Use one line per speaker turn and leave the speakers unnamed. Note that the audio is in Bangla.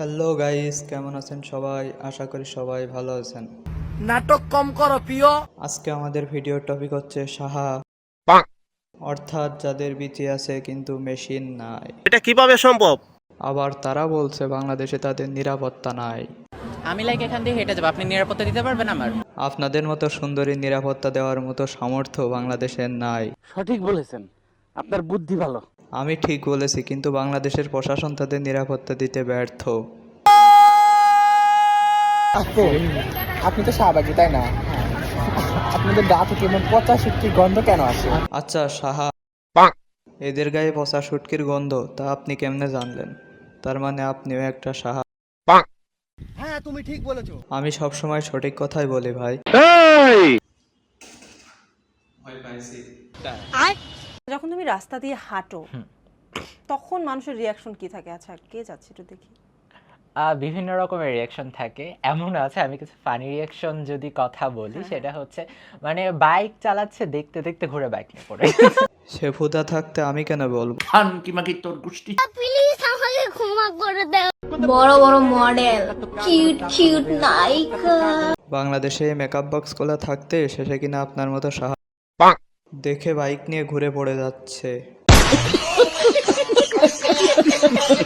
হ্যালো গাইস, কেমন আছেন সবাই? আশা করি সবাই ভালো আছেন।
নাটক কম করো প্রিয়।
আজকে আমাদের ভিডিওর টপিক হচ্ছে সাহা, অর্থাৎ যাদের বিচি আছে কিন্তু মেশিন নাই।
এটা কিভাবে সম্ভব?
আবার তারা বলছে বাংলাদেশে তাদের নিরাপত্তা নাই।
আমি এখান দিয়ে হেঁটে যাবো, আপনি নিরাপত্তা দিতে পারবেন আমার?
আপনাদের মতো সুন্দরী নিরাপত্তা দেওয়ার মতো সামর্থ্য বাংলাদেশের নাই।
সঠিক বলেছেন, আপনার বুদ্ধি ভালো।
আমি ঠিক বলেছি, কিন্তু বাংলাদেশের প্রশাসন তাদের নিরাপত্তা দিতে ব্যর্থ।
আপনি তো শাহবাগী তাই না? আপনাদের গা থেকে এমন পচা শুটকির গন্ধ কেন আসে?
আচ্ছা সাহা, এদের গায়ে পচা শুটকির গন্ধ তা আপনি কেমনে জানলেন? তার মানে আপনিও একটা সাহা।
হ্যাঁ, তুমি ঠিক বলেছো।
আমি সবসময় সঠিক কথাই বলি ভাই।
যখন তুমি রাস্তা দিয়ে হাঁটো তখন মানুষের রিয়াকশন কি থাকে? আচ্ছা, কে যাচ্ছে একটু দেখি।
বিভিন্ন রকমের রিয়াকশন থাকে, এমন আছে আমি কিছু ফানি রিয়াকশন যদি কথা বলি সেটা হচ্ছে মানে বাইক চালাচ্ছে, দেখতে দেখতে ঘুরে বাইক নিয়ে পড়ে।
সে ফুদা থাকতে আমি কেন বলবো?
প্লিজ আমাকে ক্ষমা করে দাও। বড় বড় মডেল, কিউট কিউট নায়িকা।
বাংলাদেশে মেকআপ বক্স গুলো থাকতে শেষে কিনা আপনার মতো সাহা দেখে বাইক নিয়ে ঘুরে পড়ে যাচ্ছে।